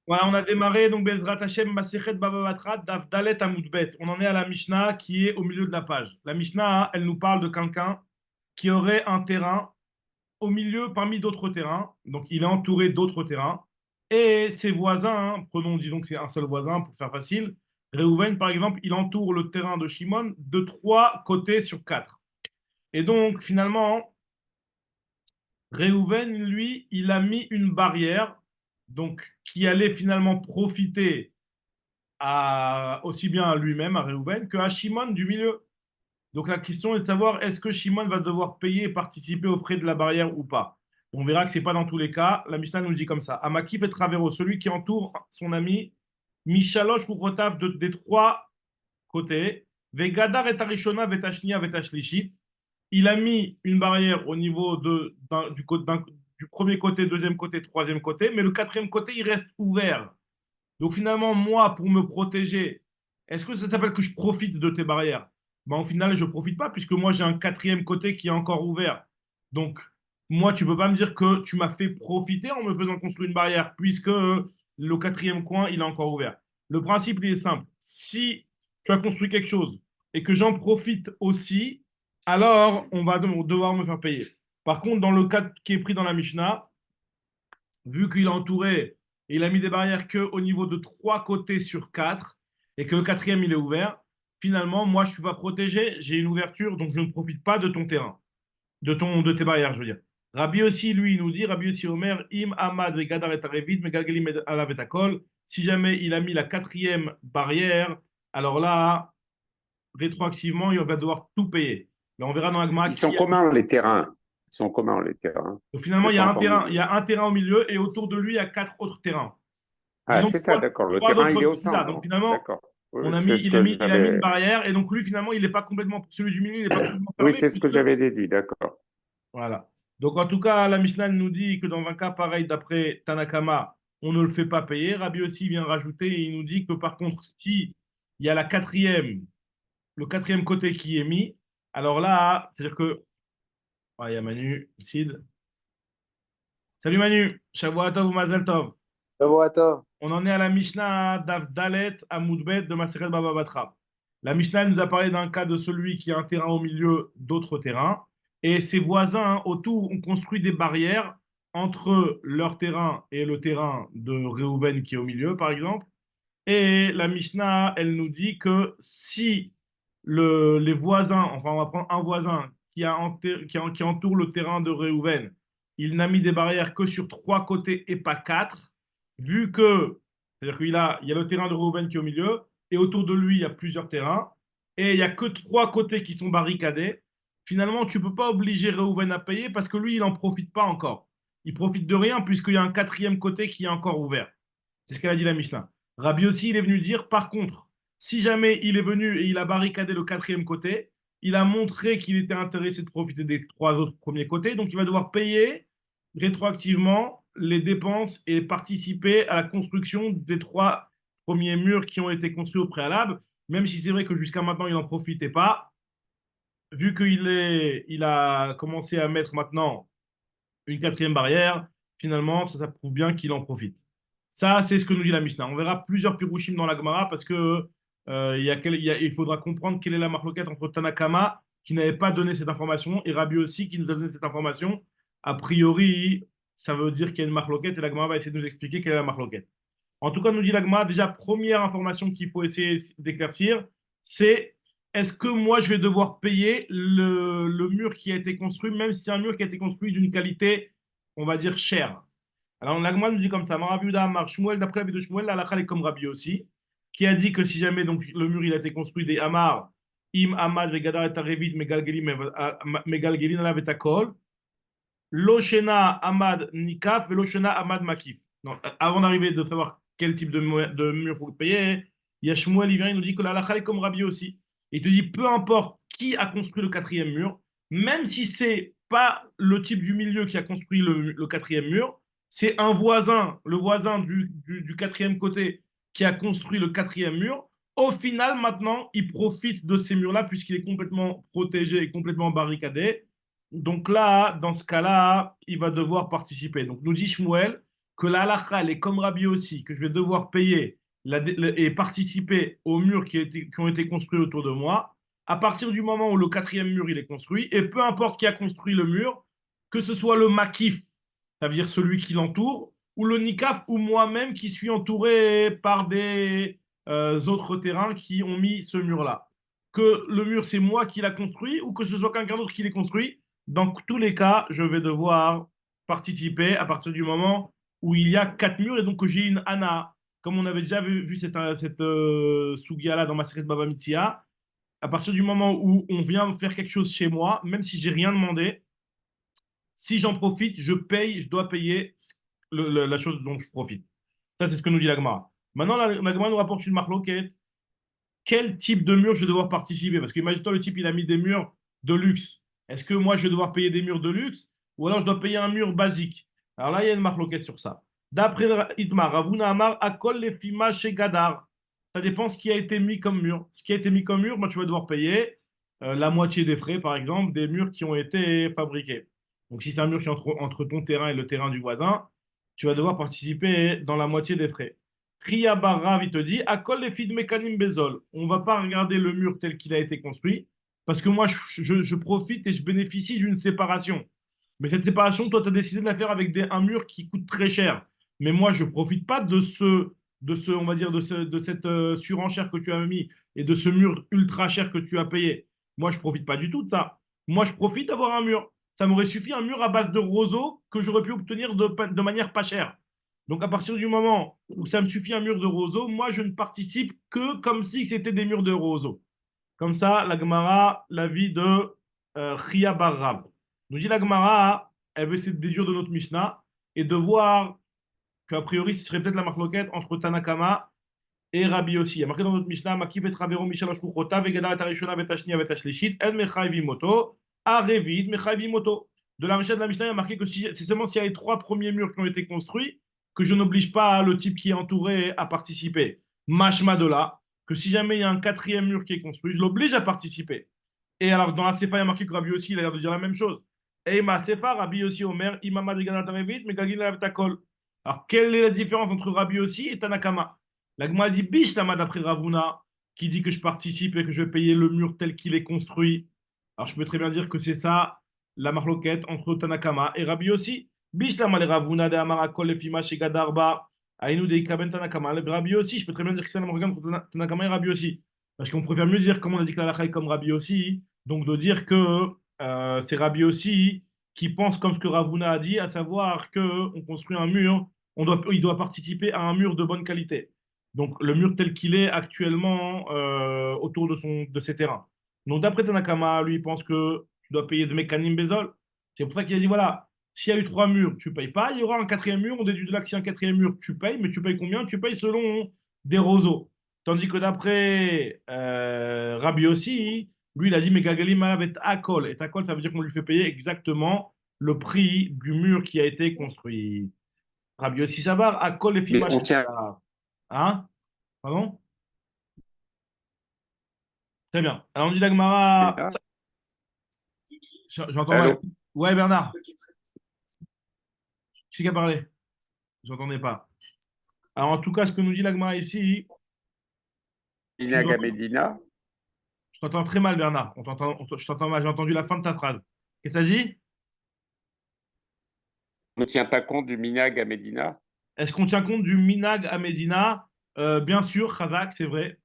Voilà, on a démarré donc Bezrat Hashem Masechet Baba Batra Daf Dalet Amud Bet. On en est à la Mishnah qui est au milieu de la page. La Mishnah, elle nous parle de quelqu'un qui aurait un terrain au milieu parmi d'autres terrains. Donc il est entouré d'autres terrains. Et ses voisins, prenons disons que c'est un seul voisin pour faire facile. Reuven, par exemple, il entoure le terrain de Shimon de trois côtés sur quatre. Et donc finalement, Reuven, lui, il a mis une barrière donc qui allait finalement profiter aussi bien à lui-même, à Reuven, que à Shimon du milieu. Donc la question est de savoir est-ce que Shimon va devoir payer et participer aux frais de la barrière ou pas. On verra que ce n'est pas dans tous les cas. La Mishnah nous le dit comme ça. Amakif et Travero, celui qui entoure son ami, Mishalosh Kuchotav des trois côtés, Vegadar et Tarishona, Vetashnia, Vetashlishit. Il a mis une barrière au niveau du premier côté, deuxième côté, troisième côté, mais le quatrième côté, il reste ouvert. Donc finalement, moi, pour me protéger, est-ce que ça s'appelle que je profite de tes barrières? Ben, au final, je ne profite pas puisque moi, j'ai un quatrième côté qui est encore ouvert. Donc, moi, tu ne peux pas me dire que tu m'as fait profiter en me faisant construire une barrière puisque le quatrième coin, il est encore ouvert. Le principe, il est simple. Si tu as construit quelque chose et que j'en profite aussi, alors on va devoir me faire payer. Par contre, dans le cas qui est pris dans la Mishnah, vu qu'il est entouré, il a mis des barrières que au niveau de trois côtés sur quatre, et que le quatrième, il est ouvert, finalement, moi, je ne suis pas protégé, j'ai une ouverture, donc je ne profite pas de ton terrain, de tes barrières, je veux dire. Rabbi aussi, lui, il nous dit, Rabbi aussi Omer, Im Amad Vegadar et Arevit, Megalgelim Alav et Akol, si jamais il a mis la quatrième barrière, alors là, rétroactivement, il va devoir tout payer. Là, on verra dans Agma Ils sont qui a. comment les terrains? Ils sont comment les terrains? Donc Je finalement, n'ai il y pas a un entendu. terrain, il y a un terrain au milieu, et autour de lui, il y a quatre autres terrains. Ah, Disons c'est ça, d'accord. Le trois terrain, autres il est au là. centre. Donc finalement, D'accord. on Oui, a c'est mis, ce que il a mis une j'avais. barrière et donc lui finalement, il n'est pas complètement, celui du milieu, il n'est pas complètement Oui, fermé c'est ce que puisque j'avais déduit, d'accord. voilà. Donc en tout cas, la Mishnah nous dit que dans un cas pareil, d'après Tanakama, on ne le fait pas payer. Rabbi aussi vient rajouter et il nous dit que par contre, si il y a le quatrième côté qui est mis, alors là, c'est-à-dire que il y a Manu, Sid. Salut Manu, Shavua Tov ou Mazel Tov. Attends. On en est à la Mishnah Daf Dalet à Moudbet de Maseret Baba Batra. La Mishnah nous a parlé d'un cas de celui qui a un terrain au milieu d'autres terrains et ses voisins autour ont construit des barrières entre leur terrain et le terrain de Reuven qui est au milieu, par exemple. Et la Mishnah, elle nous dit que si les voisins, enfin on va prendre un voisin qui entoure le terrain de Reuven, il n'a mis des barrières que sur trois côtés et pas quatre, vu que, c'est-à-dire il y a le terrain de Reuven qui est au milieu, et autour de lui, il y a plusieurs terrains, et il n'y a que trois côtés qui sont barricadés, finalement, tu ne peux pas obliger Reuven à payer parce que lui, il n'en profite pas encore. Il profite de rien puisqu'il y a un quatrième côté qui est encore ouvert. C'est ce qu'elle a dit la Mishnah. Rabbi aussi, il est venu dire, par contre, si jamais il est venu et il a barricadé le quatrième côté, il a montré qu'il était intéressé de profiter des trois autres premiers côtés, donc il va devoir payer rétroactivement les dépenses et participer à la construction des trois premiers murs qui ont été construits au préalable, même si c'est vrai que jusqu'à maintenant, il n'en profitait pas. Vu il a commencé à mettre maintenant une quatrième barrière, finalement, ça prouve bien qu'il en profite. Ça, c'est ce que nous dit la Mishnah. On verra plusieurs pirouchim dans la Gemara parce que il faudra comprendre quelle est la marloquette entre Tanakama, qui n'avait pas donné cette information, et Rabbi aussi, qui nous a donné cette information. A priori, ça veut dire qu'il y a une marloquette et la Gemara va essayer de nous expliquer quelle est la marloquette. En tout cas, nous dit la Gemara, déjà, première information qu'il faut essayer d'éclaircir, c'est est-ce que moi, je vais devoir payer le mur qui a été construit, même si c'est un mur qui a été construit d'une qualité, on va dire, chère. Alors, l'Agma nous dit comme ça, Maraviuda Amar Shmuel, d'après la vie de Shmuel, la est comme Rabbi aussi, qui a dit que si jamais donc, le mur il a été construit des Amar, Im Amad Vegadar et Arevit Megalgelin Alav et Akol, Loshena Amad Nikaf et Loshena Amad Makif. Non, avant d'arriver de savoir quel type de mur faut payer, il y a Shmuel, il vient, il nous dit que la est comme Rabbi aussi. Il te dit, peu importe qui a construit le quatrième mur, même si c'est pas le type du milieu qui a construit le quatrième mur, c'est un voisin, le voisin du quatrième côté qui a construit le quatrième mur. Au final, maintenant, il profite de ces murs-là puisqu'il est complètement protégé et complètement barricadé. Donc là, dans ce cas-là, il va devoir participer. Donc nous dit Shmuel, que la halakha, elle est comme Rabbi aussi, que je vais devoir payer et participer aux murs qui ont été construits autour de moi, à partir du moment où le quatrième mur il est construit, et peu importe qui a construit le mur, que ce soit le makif, ça veut dire celui qui l'entoure, ou le nikaf, ou moi-même qui suis entouré par des autres terrains qui ont mis ce mur-là. Que le mur, c'est moi qui l'a construit, ou que ce soit quelqu'un d'autre qui l'ait construit, dans tous les cas, je vais devoir participer à partir du moment où il y a quatre murs et donc que j'ai une ana. Comme on avait déjà vu cette Sugia-là dans ma série de Baba Mitzia, à partir du moment où on vient faire quelque chose chez moi, même si j'ai rien demandé, si j'en profite, je paye, je dois payer la chose dont je profite. Ça, c'est ce que nous dit l'Agmara. Maintenant, l'Agmara nous rapporte une marloquette. Quel type de mur je vais devoir participer? Parce qu'imagine-toi, le type, il a mis des murs de luxe. Est-ce que moi, je vais devoir payer des murs de luxe ou alors je dois payer un mur basique? Alors là, il y a une marloquette sur ça. D'après Itmar, Ravuna Amar, Akol Lefima chez Gadar. Ça dépend ce qui a été mis comme mur. Ce qui a été mis comme mur, moi, tu vas devoir payer la moitié des frais, par exemple, des murs qui ont été fabriqués. Donc, si c'est un mur qui est entre ton terrain et le terrain du voisin, tu vas devoir participer dans la moitié des frais. Priya Barav, il te dit, Akol les filles de mécanim bezol. On ne va pas regarder le mur tel qu'il a été construit, parce que moi, je profite et je bénéficie d'une séparation. Mais cette séparation, toi, tu as décidé de la faire avec un mur qui coûte très cher. Mais moi, je ne profite pas on va dire, de cette surenchère que tu as mis et de ce mur ultra cher que tu as payé. Moi, je ne profite pas du tout de ça. Moi, je profite d'avoir un mur. Ça m'aurait suffi un mur à base de roseaux que j'aurais pu obtenir de manière pas chère. Donc, à partir du moment où ça me suffit un mur de roseaux, moi, je ne participe que comme si c'était des murs de roseaux. Comme ça, la Gemara, l'avis de Chia Barrab. Nous dit la Gemara, elle veut essayer de déduire de notre Mishnah et de voir qu'a priori, ce serait peut-être la marloquette entre Tanakama et Rabbi aussi. Il y a marqué dans notre Mishnah, Makif et Travero, Michel Ashkuchota, Vegada et Tarishona, Vetashnia, Vetashlishit, En Mechaivi Moto, Arevid, Mechaivi Moto. De la richesse de la Mishnah, il y a marqué que c'est seulement s'il y a les trois premiers murs qui ont été construits que je n'oblige pas le type qui est entouré à participer. Mashma de là, que si jamais il y a un quatrième mur qui est construit, je l'oblige à participer. Et alors, dans la Sefa, il y a marqué que Rabbi aussi, il a l'air de dire la même chose. Et ma Sefa, Rabbi aussi Omer, Imama de Ganatarévit, Megagin Takol. Alors, quelle est la différence entre Rabbi aussi et Tanakama? La Gemara dit Bishlama d'après Ravuna, qui dit que je participe et que je vais payer le mur tel qu'il est construit. Alors, je peux très bien dire que c'est ça, la marloquette entre Tanakama et Rabbi aussi. Bishlama le Ravuna de Amarakol le Fima chez Gadarba, Aïnou de Ikaben Tanakama, le Rabbi aussi. Je peux très bien dire que c'est la marloquette entre Tanakama et Rabbi aussi. Parce qu'on préfère mieux dire, comme on a dit que la lacha est comme Rabbi aussi, donc de dire que c'est Rabbi aussi qui pense comme ce que Ravuna a dit, à savoir qu'on construit un mur, il doit participer à un mur de bonne qualité. Donc le mur tel qu'il est actuellement autour de ses terrains. Donc d'après Tanakama, lui, il pense que tu dois payer de mécanisme Bezol. C'est pour ça qu'il a dit, voilà, s'il y a eu trois murs, tu ne payes pas. Il y aura un quatrième mur, on déduit de là que s'il y a un quatrième mur, tu payes, mais tu payes combien? Tu payes selon des roseaux. Tandis que d'après Rabbi aussi, lui, il a dit, mais Gagalim avait Akol. Et Akol, ça veut dire qu'on lui fait payer exactement le prix du mur qui a été construit. Rabbi aussi Sabar, Akol et Mais Fimash. on tient. Hein? Pardon? Très bien. Alors, on dit l'Agmara. Ah, J'entends mal. allô? Ouais, Bernard, qui c'est qui a parlé? J'entendais pas. Alors, en tout cas, ce que nous dit l'Agmara ici, tu dois. Inaga Medina. Je t'entends très mal, Bernard. Je t'entends mal. J'ai entendu la fin de ta phrase. Qu'est-ce que ça dit? On ne tient pas compte du Minag à Medina. Est-ce qu'on tient compte du Minag à Médina? Bien sûr, Khazak, c'est vrai.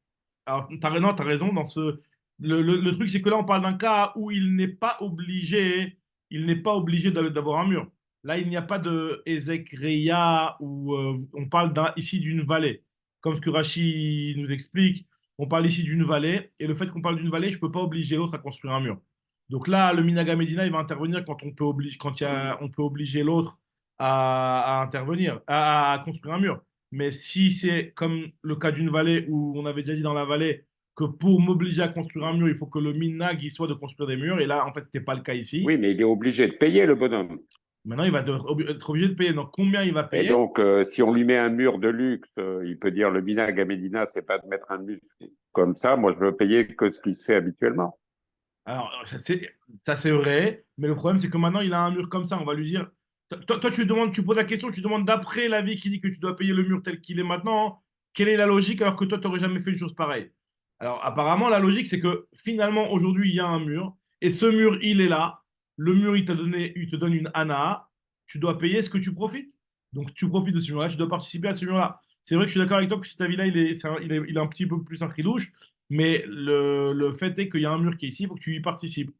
Alors, t'as raison dans ce. Le truc, c'est que là, on parle d'un cas où il n'est pas obligé d'avoir un mur. Là, il n'y a pas de Ezekreya où on parle ici d'une vallée. Comme ce que Rachi nous explique, on parle ici d'une vallée, et le fait qu'on parle d'une vallée, je ne peux pas obliger l'autre à construire un mur. Donc là, le Minaga Medina, il va intervenir quand on peut obliger l'autre à intervenir, à construire un mur. Mais si c'est comme le cas d'une vallée où on avait déjà dit dans la vallée que pour m'obliger à construire un mur, il faut que le minag il soit de construire des murs. Et là, en fait, ce n'était pas le cas ici. Oui, mais il est obligé de payer le bonhomme. Maintenant, il va être obligé de payer. Donc, combien il va Et payer? donc, si on lui met un mur de luxe, il peut dire le Minag à Medina, c'est pas de mettre un mur comme ça. Moi, je veux payer que ce qui se fait habituellement. Alors, ça c'est vrai. Mais le problème, c'est que maintenant, il a un mur comme ça. On va lui dire. Toi, tu demandes, tu poses la question, tu demandes d'après l'avis qui dit que tu dois payer le mur tel qu'il est maintenant, quelle est la logique alors que toi, tu n'aurais jamais fait une chose pareille? Alors, apparemment, la logique, c'est que finalement, aujourd'hui, il y a un mur, et ce mur, il est là. Le mur, il t'a donné, il te donne une ANA. Tu dois payer ce que tu profites. Donc, tu profites de ce mur-là, tu dois participer à ce mur-là. C'est vrai que je suis d'accord avec toi que cet avis-là, il est un petit peu plus un cri-louche, mais le fait est qu'il y a un mur qui est ici, il faut que tu y participes.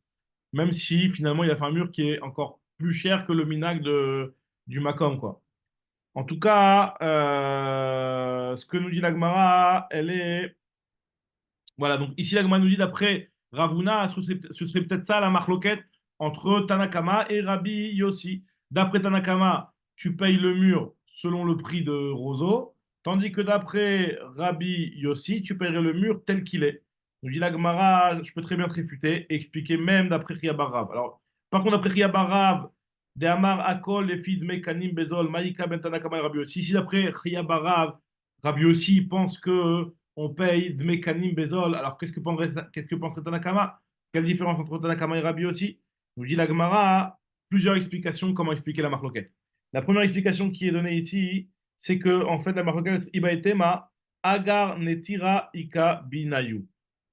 Même si finalement, il a fait un mur qui est encore plus cher que le minac du Macom, quoi. En tout cas, ce que nous dit la Gemara, elle est. Voilà, donc ici, la Gemara nous dit d'après Ravuna, ce serait peut-être ça la marloquette entre Tanakama et Rabbi Yossi. D'après Tanakama, tu payes le mur selon le prix de Roseau, tandis que d'après Rabbi Yossi, tu paierais le mur tel qu'il est. Nous dit la Gemara, je peux très bien te réfuter et expliquer même d'après Ria Barav. Alors, par contre, d'après Ria Barav, de Amar Akol, les filles de Mekanim Bezol, Maïka Ben Tanakama et Rabbi Yossi. Si d'après Ria Barav, Rabbi Yossi pense que on paye de mécanisme Bezol. Alors, qu'est-ce que penserait Tanakama? Quelle différence entre Tanakama et Rabbi aussi? Nous dit la Gemara, plusieurs explications comment expliquer la marloquette. La première explication qui est donnée ici, c'est que, en fait, la marloquette, Iba et Tema, Agar Netira Ika Binayu.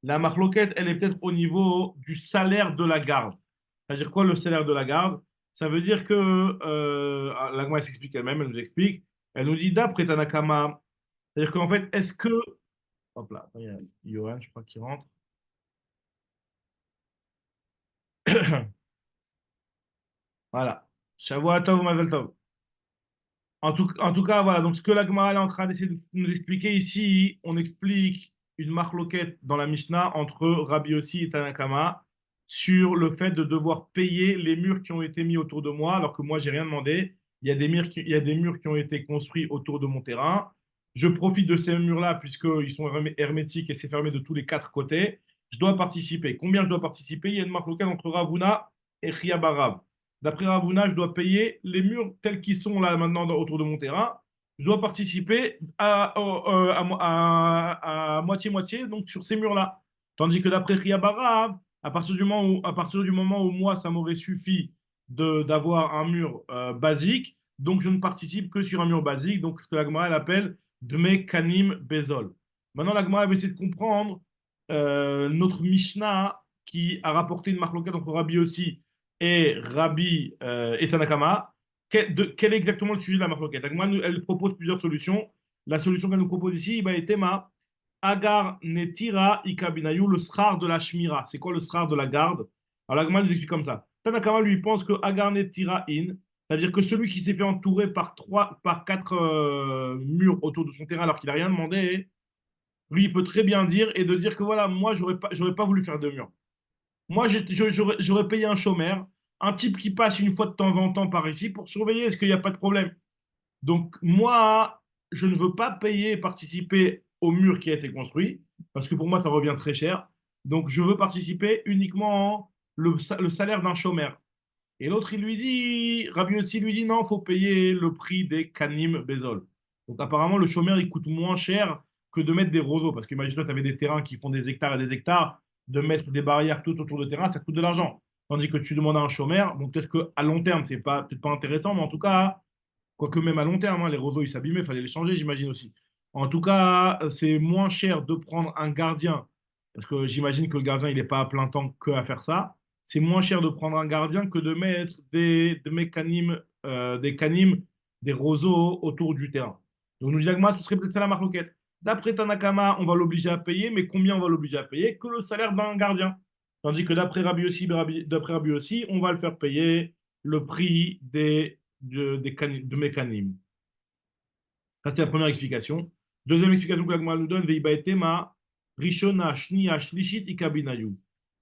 La marloquette, elle est peut-être au niveau du salaire de la garde. C'est-à-dire quoi le salaire de la garde? Ça veut dire que, la Gemara s'explique elle-même, elle nous explique. Elle nous dit, d'après Tanakama, c'est-à-dire qu'en fait, est-ce que hop là, il y a Johan, je crois, qui rentre. Voilà. Shavua Tov, Mazel Tov. En tout cas, voilà. Donc, ce que la Gemara est en train d'essayer de nous expliquer ici, on explique une marloquette dans la Mishnah entre Rabbi Yossi et Tanakama sur le fait de devoir payer les murs qui ont été mis autour de moi, alors que moi, j'ai rien demandé. Il y a des murs qui ont été construits autour de mon terrain. Je profite de ces murs-là puisqu'ils sont hermétiques et c'est fermé de tous les quatre côtés. Je dois participer. Combien je dois participer? Il y a une marloquette entre Ravuna et Chia Barav. D'après Ravuna, je dois payer les murs tels qu'ils sont là maintenant autour de mon terrain. Je dois participer à moitié-moitié donc sur ces murs-là. Tandis que d'après Riabara, à partir du moment où moi, ça m'aurait suffi d'avoir un mur basique, donc je ne participe que sur un mur basique, donc ce que la Gemara elle appelle Dme Kanim Bezol. Maintenant, la Gemara va essayer de comprendre notre Mishnah qui a rapporté une marloquette entre Rabbi aussi et Rabbi et Tanakama. Quel est exactement le sujet de la marloquette? Elle propose plusieurs solutions. La solution qu'elle nous propose ici, bah, est Tema, Agar Netira Ikabinayu, le srar de la Shmira. C'est quoi le srar de la garde? Alors la Gemara nous explique comme ça. Tanakama lui pense que Agar Netira In, c'est-à-dire que celui qui s'est fait entourer par quatre murs autour de son terrain alors qu'il n'a rien demandé, lui, il peut très bien dire et de dire que voilà, moi, j'aurais pas voulu faire de mur. Moi, j'aurais payé un chômeur, un type qui passe une fois de temps en temps par ici pour surveiller est-ce qu'il n'y a pas de problème. Donc, moi, je ne veux pas payer et participer au mur qui a été construit, parce que pour moi, ça revient très cher. Donc, je veux participer uniquement le salaire d'un chômeur. Et l'autre, il lui dit, Rabbi aussi lui dit, non, il faut payer le prix des canim Bezol. Donc, apparemment, le chômeur, il coûte moins cher que de mettre des roseaux. Parce qu'imagine-toi, tu avais des terrains qui font des hectares et des hectares, de mettre des barrières tout autour du terrain, ça coûte de l'argent. Tandis que tu demandes à un chômeur, bon, peut-être qu'à long terme, c'est pas, peut-être pas intéressant, mais en tout cas, quoique même à long terme, hein, les roseaux, ils s'abîmaient, il fallait les changer, j'imagine aussi. En tout cas, c'est moins cher de prendre un gardien, parce que j'imagine que le gardien, il n'est pas à plein temps que à faire ça. C'est moins cher de prendre un gardien que de mettre des mécanimes, des canimes, des roseaux autour du terrain. Donc, nous disons, ce serait peut-être ça la marloquette. D'après Tanakama, on va l'obliger à payer, mais combien on va l'obliger à payer? Que le salaire d'un gardien. Tandis que d'après Rabbi aussi, on va le faire payer le prix de mécanismes. Ça, c'est la première explication. Deuxième explication que l'Agma nous donne, Veibaetema, Rishona, Shnia, Shlishit, Ikabinayu.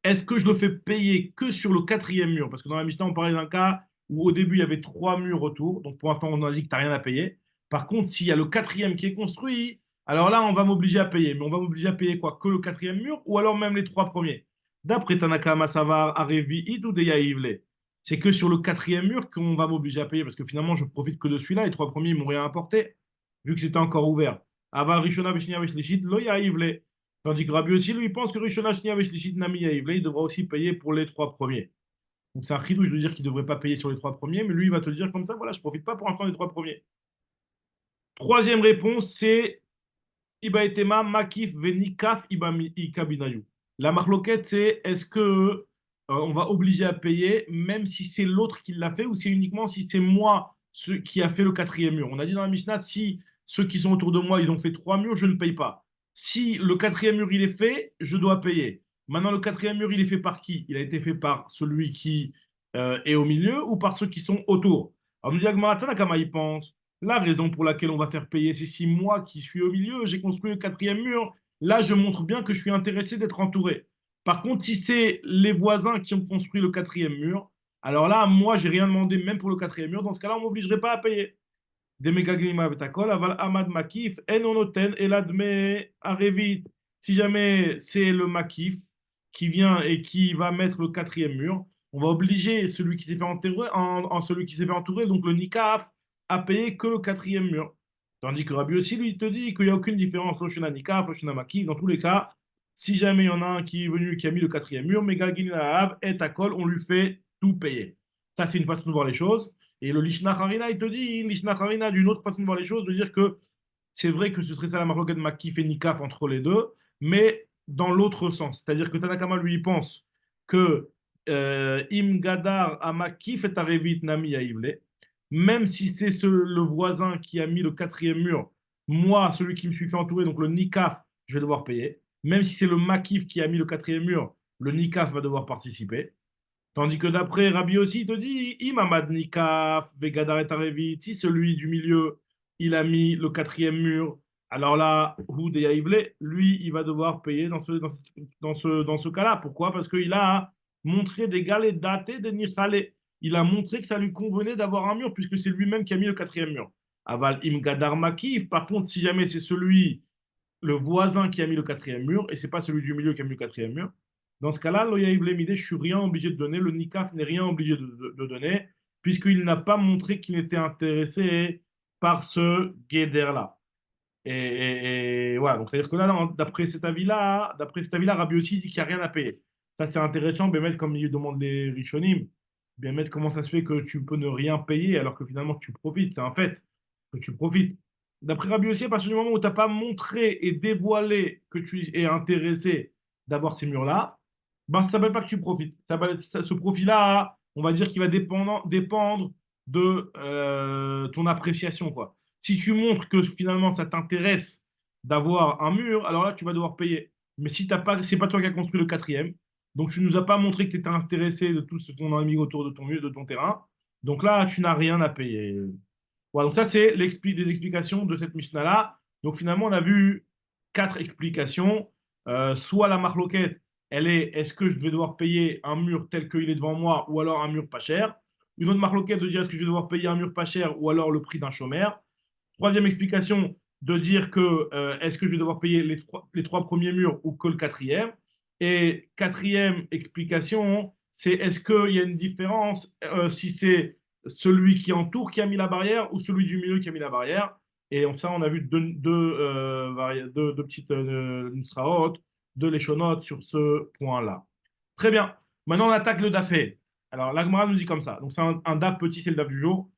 Est-ce que je le fais payer que sur le quatrième mur? Parce que dans la Mishnah, on parlait d'un cas où au début, il y avait trois murs autour. Donc pour l'instant, on a dit que tu n'as rien à payer. Par contre, s'il y a le quatrième qui est construit, alors là, on va m'obliger à payer. Mais on va m'obliger à payer quoi? Que le quatrième mur ou alors même les trois premiers? D'après Tanaka Masavar, Arevi, Id ou Deya Ivle, c'est que sur le quatrième mur qu'on va m'obliger à payer parce que finalement, je profite que de celui-là. Les trois premiers, ils m'ont rien apporté vu que c'était encore ouvert. Aval Rishona Veshnia Veshlishit, lo Yaivle. Tandis que Rabbi aussi, lui, pense que Rishona Shnia Veshlishit Nami Yaivle, il devra aussi payer pour les trois premiers. Donc c'est un chidouche de dire qu'il ne devrait pas payer sur les trois premiers, mais lui, il va te le dire comme ça, voilà, je ne profite pas pour l'instant des trois premiers. Troisième réponse, c'est Iba etema makif venikaf iba ika binayu. La marloquette, c'est est-ce que on va obliger à payer même si c'est l'autre qui l'a fait ou c'est uniquement si c'est moi qui a fait le quatrième mur. On a dit dans la Mishnah, si ceux qui sont autour de moi, ils ont fait trois murs, je ne paye pas. Si le quatrième mur, il est fait, je dois payer. Maintenant, le quatrième mur, il est fait par qui? Il a été fait par celui qui est au milieu ou par ceux qui sont autour. Alors, nous dit Agmara, Tanakama, il pense. La raison pour laquelle on va faire payer, c'est si moi qui suis au milieu, j'ai construit le quatrième mur, là je montre bien que je suis intéressé d'être entouré. Par contre, si c'est les voisins qui ont construit le quatrième mur, alors là, moi, j'ai rien demandé même pour le quatrième mur. Dans ce cas-là, on ne m'obligerait pas à payer. Demegaglima vetakol, aval amad makif, enonoten, eladme arevit. Si jamais c'est le makif qui vient et qui va mettre le quatrième mur, on va obliger celui qui s'est fait entourer, celui qui s'est fait entourer, donc le nikaf, à payer que le quatrième mur. Tandis que Rabbi aussi, lui, il te dit qu'il n'y a aucune différence, Loshana nikaf, Loshana makif, dans tous les cas, si jamais il y en a un qui est venu et qui a mis le quatrième mur, Megaglima et takol, on lui fait tout payer. Ça, c'est une façon de voir les choses. Et le Lishna Harina, il te dit, Lishna Harina, d'une autre façon de voir les choses, de dire que c'est vrai que ce serait ça la marloquette Makif et Nikaf entre les deux, mais dans l'autre sens. C'est-à-dire que Tanakama, lui, il pense que Im Gadar a Makif et Arevit Nami Aivle, même si c'est le voisin qui a mis le quatrième mur, moi, celui qui me suis fait entourer, donc le Nikaf, je vais devoir payer. Même si c'est le Makif qui a mis le quatrième mur, le Nikaf va devoir participer. Tandis que d'après Rabbi aussi, il te dit, Imamad Nikaf, Vegadaret Arevit, si celui du milieu, il a mis le quatrième mur, alors là, Houd et Aïvle, lui, il va devoir payer dans ce cas-là. Pourquoi? Parce qu'il a montré des galets datés de Nirsale. Il a montré que ça lui convenait d'avoir un mur, puisque c'est lui-même qui a mis le quatrième mur. Aval Imgadar Makif, par contre, si jamais c'est celui le voisin qui a mis le quatrième mur, et c'est pas celui du milieu qui a mis le quatrième mur. Dans ce cas-là, l'Oyaïv Lemide, je suis rien obligé de donner, le Nikaf n'est rien obligé de donner, puisqu'il n'a pas montré qu'il était intéressé par ce guéder-là. Et voilà, donc c'est-à-dire que là, d'après cet avis-là, Rabbi aussi dit qu'il n'y a rien à payer. Ça, c'est intéressant, Bémet, comme il demande les Rishonim, Bémet, comment ça se fait que tu peux ne rien payer alors que finalement tu profites, c'est un fait que tu profites. D'après Rabbi aussi, à partir du moment où tu n'as pas montré et dévoilé que tu es intéressé d'avoir ces murs-là, ben, ça ne s'appelle pas que tu profites. Ce profit-là, on va dire qu'il va dépendre de ton appréciation, quoi. Si tu montres que finalement ça t'intéresse d'avoir un mur, alors là tu vas devoir payer. Mais si t'as pas, c'est pas toi qui as construit le quatrième, donc tu nous as pas montré que tu étais intéressé de tout ce qu'on a mis autour de ton mur, de ton terrain. Donc là, tu n'as rien à payer. Voilà, donc ça c'est des explications de cette Mishnah-là. Donc finalement, on a vu quatre explications. Soit la marloquette, elle est est-ce que je vais devoir payer un mur tel qu'il est devant moi ou alors un mur pas cher. Une autre marloquette de dire est-ce que je vais devoir payer un mur pas cher ou alors le prix d'un chômeur. Troisième explication, de dire que est-ce que je vais devoir payer les trois premiers murs ou que le quatrième. Et quatrième explication, c'est est-ce qu'il y a une différence si c'est celui qui entoure qui a mis la barrière ou celui du milieu qui a mis la barrière. Et ça, on a vu deux petites nusraot, deux léchonotes sur ce point-là. Très bien. Maintenant, on attaque le dafé. Alors, l'Agmara nous dit comme ça. Donc, c'est un daf petit, c'est le daf du jour.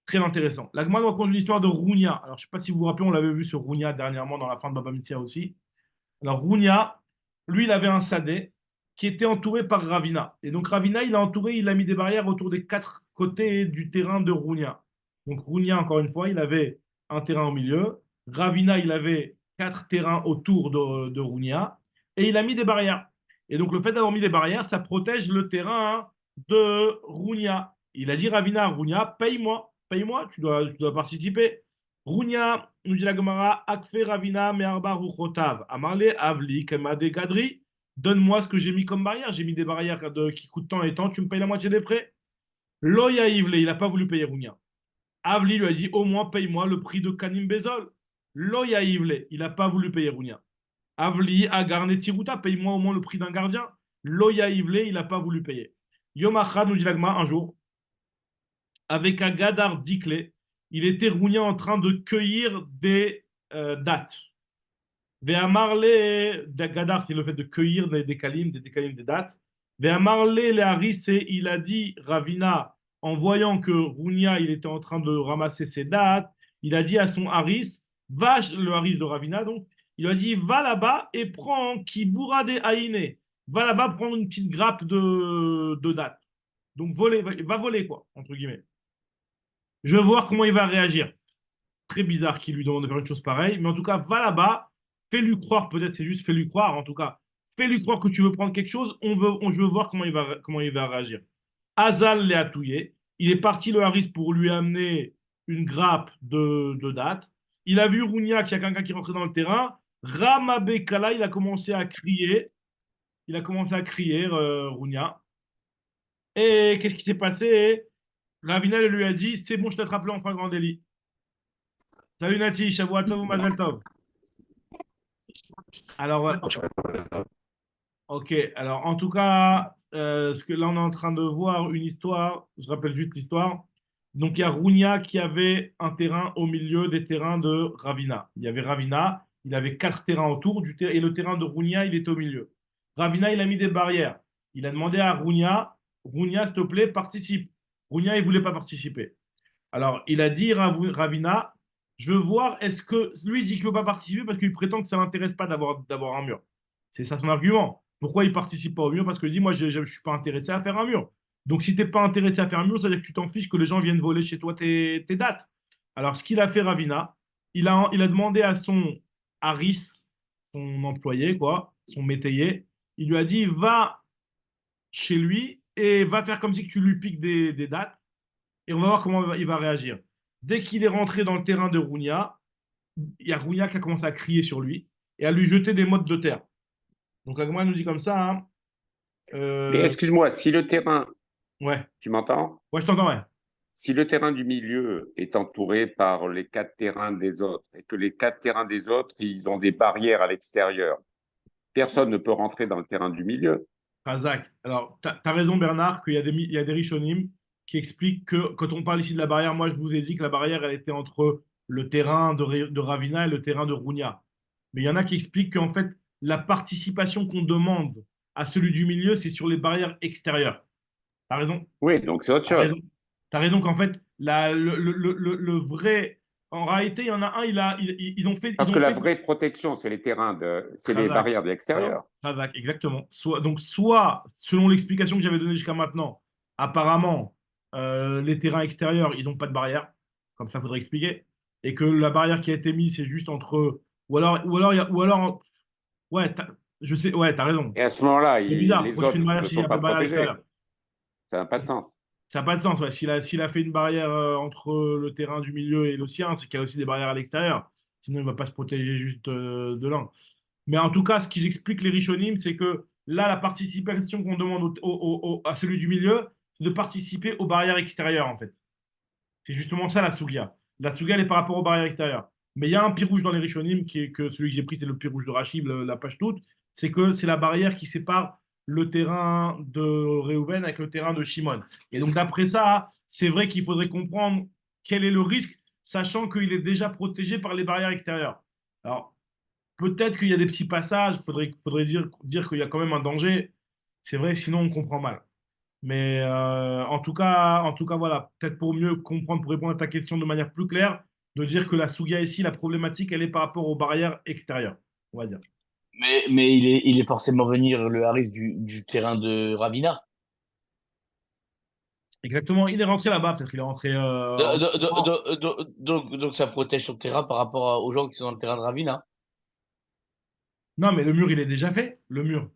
Très intéressant. La Gemara nous raconte l'histoire de Rounia. Alors, je ne sais pas si vous vous rappelez, on l'avait vu sur Rounia dernièrement dans la fin de Baba Mitzia aussi. Alors, Rounia, lui, il avait un sadé qui était entouré par Ravina. Et donc, Ravina, il a mis des barrières autour des quatre côtés du terrain de Rounia. Donc, Rounia, encore une fois, il avait un terrain au milieu. Ravina, il avait quatre terrains autour de Rounia. Et il a mis des barrières. Et donc, le fait d'avoir mis des barrières, ça protège le terrain de Rounia. Il a dit Ravina à Rounia, paye-moi, tu dois participer. Rounia, nous dit la Gemara, Akfe Ravina Me'arba Ruchotav. Amarle Avli Kemade Gadri. Donne-moi ce que j'ai mis comme barrière. J'ai mis des barrières qui coûtent tant et tant. Tu me payes la moitié des frais. Loya Ivle, il n'a pas voulu payer Rounia. Avli lui a dit au moins paye-moi le prix de Kanim Bezol. Loya Ivle, il n'a pas voulu payer Rounia. Avli Agarne Tiruta, paye-moi au moins le prix d'un gardien. Loya Ivle, il n'a pas voulu payer. Yomachad, nous dit la Gemara, un jour, avec un gadar diclé, il était Rounia en train de cueillir des dattes. Ve'amarle, gadar, c'est le fait de cueillir des décalim, des dattes. Vers Marley les Haris, et il a dit, Ravina, en voyant que Rounia, il était en train de ramasser ses dates, il a dit à son Haris, va, le Haris de Ravina, donc, il a dit, va là-bas et prends Kibura de Haïné. Va là-bas prendre une petite grappe de dates. Donc, voler, va voler, quoi, entre guillemets. Je veux voir comment il va réagir. Très bizarre qu'il lui demande de faire une chose pareille, mais en tout cas, va là-bas, fais-lui croire, peut-être c'est juste fais-lui croire, en tout cas, fais-lui croire que tu veux prendre quelque chose, je veux voir comment il va réagir. Azal l'a touillé, il est parti le Harris pour lui amener une grappe de dates. Il a vu Rounia, qu'il y a quelqu'un qui rentrait dans le terrain. Ramabé Kala, il a commencé à crier. Il a commencé à crier, Rounia. Et qu'est-ce qui s'est passé? Ravinel lui a dit, c'est bon, je t'ai rappelé en fin grand délit. Salut Nati, Shavua Tov ou Mazel Tov. Alors, ok, alors en tout cas, ce que là on est en train de voir une histoire, je rappelle juste l'histoire. Donc il y a Rounia qui avait un terrain au milieu des terrains de Ravina. Il y avait Ravina, il avait quatre terrains autour et le terrain de Rounia, il était au milieu. Ravina, il a mis des barrières. Il a demandé à Rounia, Rounia, s'il te plaît, participe. Rounia, il ne voulait pas participer. Alors il a dit à Ravina, je veux voir, est-ce que lui il dit qu'il ne veut pas participer parce qu'il prétend que ça ne l'intéresse pas d'avoir un mur. C'est ça son argument. Pourquoi il participe pas au mur? Parce qu'il dit, moi, je ne suis pas intéressé à faire un mur. Donc, si tu n'es pas intéressé à faire un mur, ça veut dire que tu t'en fiches que les gens viennent voler chez toi tes dates. Alors, ce qu'il a fait, Ravina, il a demandé à son Harris, son employé, quoi, son métayer, il lui a dit, va chez lui et va faire comme si tu lui piques des dates et on va voir comment il va réagir. Dès qu'il est rentré dans le terrain de Rounia, il y a Rounia qui a commencé à crier sur lui et à lui jeter des mottes de terre. Donc, Agma nous dit comme ça, hein, Mais euh, excuse-moi, si le terrain, ouais, tu m'entends? ouais, je t'entends, ouais. Si le terrain du milieu est entouré par les quatre terrains des autres et que les quatre terrains des autres, ils ont des barrières à l'extérieur, personne ne peut rentrer dans le terrain du milieu. Razak. Alors, tu as raison, Bernard, il y a des Rishonim qui expliquent que quand on parle ici de la barrière, moi, je vous ai dit que la barrière, elle était entre le terrain de Ravina et le terrain de Rounia. Mais il y en a qui expliquent qu'en fait, la participation qu'on demande à celui du milieu, c'est sur les barrières extérieures. Tu as raison. Oui, donc c'est autre T'as raison. chose. T'as raison qu'en fait, le vrai. En réalité, il y en a un, ils ont fait. Parce que la vraie protection, c'est les terrains c'est les Razak. barrières de Alors, l'extérieur. Razak, exactement. Donc, soit, selon l'explication que j'avais donnée jusqu'à maintenant, apparemment, les terrains extérieurs, ils n'ont pas de barrière. Comme ça, il faudrait expliquer. Et que la barrière qui a été mise, c'est juste entre. Ouais, je sais, ouais, t'as raison. Et à ce moment-là, C'est bizarre. les Pourquoi tu fais une autres barrière ne s'il n'y sont a pas pas de barrière à l'extérieur? protégés. Ça n'a pas de sens. Ça n'a pas de sens. Ouais. S'il a fait une barrière entre le terrain du milieu et le sien, c'est qu'il y a aussi des barrières à l'extérieur. Sinon, il ne va pas se protéger juste de l'un. Mais en tout cas, ce qui explique les Rishonim, c'est que là, la participation qu'on demande à celui du milieu, c'est de participer aux barrières extérieures, en fait. C'est justement ça la Sugia. La Sugia, elle est par rapport aux barrières extérieures. Mais il y a un pirouge dans les Rishonim, qui est que celui que j'ai pris, c'est le pirouge de Rachid, la page toute. C'est que c'est la barrière qui sépare le terrain de Réhouven avec le terrain de Shimon. Et donc, d'après ça, c'est vrai qu'il faudrait comprendre quel est le risque, sachant qu'il est déjà protégé par les barrières extérieures. Alors, peut-être qu'il y a des petits passages, faudrait dire qu'il y a quand même un danger. C'est vrai, sinon on comprend mal. Mais en tout cas, voilà, peut-être pour mieux comprendre, pour répondre à ta question de manière plus claire, de dire que la Sugia ici, la problématique, elle est par rapport aux barrières extérieures, on va dire. Mais il est forcément venir le Harris du terrain de Ravina. Exactement, il est rentré là-bas, peut-être qu'il est rentré Do- en... do- do- donc ça protège son terrain par rapport aux gens qui sont dans le terrain de Ravina. Non, mais le mur, il est déjà fait, le mur.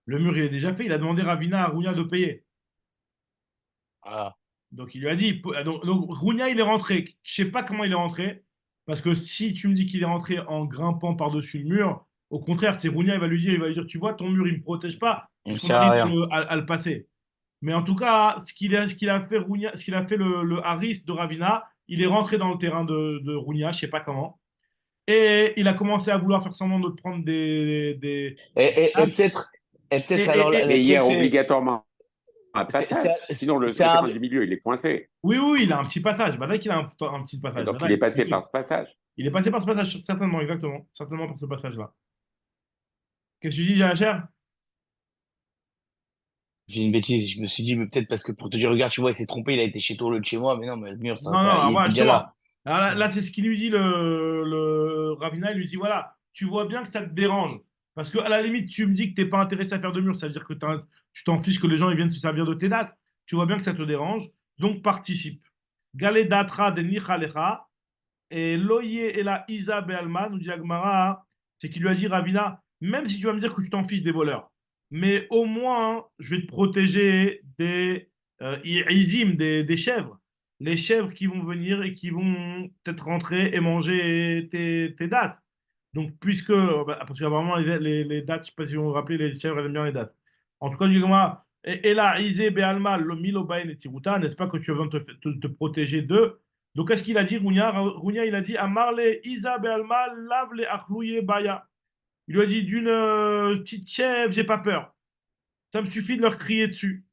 Le mur, il est déjà fait. Il a demandé Ravina à Rounia de payer. Ah. Donc il lui a dit, donc Rounia, il est rentré. Je sais pas comment il est rentré, parce que si tu me dis qu'il est rentré en grimpant par-dessus le mur, au contraire, c'est Rounia, il va lui dire, tu vois, ton mur, il ne me protège pas, Il ne puisqu'on sert à arrive rien. à le passer. Mais en tout cas, ce qu'il a fait Rounia, ce qu'il a fait le Harris de Ravina, il est rentré dans le terrain de Rounia, je sais pas comment, et il a commencé à vouloir faire semblant de prendre des Et, et, et tâches. peut-être et Et, peut-être alors et, et- le Mais il y truc a c'est obligatoirement un c'est c'est passage. Sinon, c'est le terrain du milieu, il est coincé. oui, oui, oui, il a un petit passage. Bah, qu'il a un petit Et passage. donc, Bah, il est c'est passé par tranquille. ce passage. Il est passé par ce passage, certainement, exactement. Certainement par ce passage-là. Qu'est-ce que tu dis, Jachère? J'ai une bêtise. Je me suis dit, mais peut-être parce que pour te dire, regarde, tu vois, il s'est trompé, il a été chez toi au lieu de chez moi. Mais non, mais le mur, Non, non, il voilà, était déjà là. justement. Alors là, Ouais. là, c'est ce qu'il lui dit, le Ravina. Il lui dit, voilà, tu vois bien que ça te dérange. Parce que à la limite, tu me dis que tu n'es pas intéressé à faire de mur. Ça veut dire que tu t'en fiches que les gens ils viennent se servir de tes dates. Tu vois bien que ça te dérange. Donc, participe. Gale datra de nichalecha. Et loye et la Isa Be'alma, nous dit Agmara, c'est qu'il lui a dit, Ravina, même si tu vas me dire que tu t'en fiches des voleurs, mais au moins, je vais te protéger des izim, des chèvres. Les chèvres qui vont venir et qui vont peut-être rentrer et manger tes dates. Donc, puisque, parce qu'apparemment, les dates, je ne sais pas si vous vous rappelez, les chèvres, elles aiment bien les dates. En tout cas, du moi, et là, Izé, Be'alma, Milo, Bain et Tiruta, n'est-ce pas que tu as besoin de te protéger d'eux? Donc, qu'est-ce qu'il a dit, Rounia? Rounia, il a dit, Amarle, Isa, Be'alma, lave les achlouye, Baya. Il lui a dit, d'une petite chèvre, j'ai pas peur. Ça me suffit de leur crier dessus.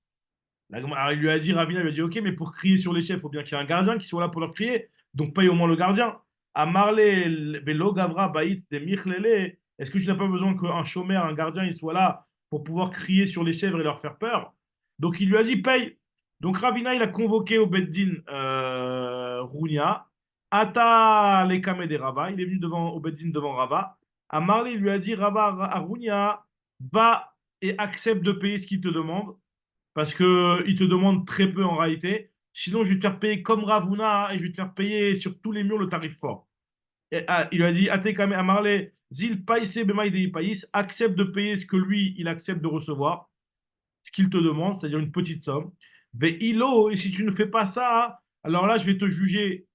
Il lui a dit, Ravina lui a dit, ok, mais pour crier sur les chefs, il faut bien qu'il y ait un gardien qui soit là pour leur crier. Donc paye au moins le gardien. À Marley, Velo Gavra, Baït, des Michlele, est-ce que tu n'as pas besoin qu'un chômeur, un gardien, il soit là pour pouvoir crier sur les chèvres et leur faire peur? Donc il lui a dit, paye. Donc Ravina, il a convoqué au Beddin Rounia. Ata les Kameh des Rava, il est venu devant, au Beddin devant Rava. À Marley, il lui a dit, Rava, à Rounia, va et accepte de payer ce qu'il te demande parce qu'il te demande très peu en réalité. Sinon, je vais te faire payer comme Ravuna et je vais te faire payer sur tous les murs le tarif fort. Et, il lui a dit, Atekame Amarle, Zil Païse Bemaïde Païs, accepte de payer ce que lui, il accepte de recevoir, ce qu'il te demande, c'est-à-dire une petite somme. Ve ilo, et si tu ne fais pas ça, alors là, je vais te juger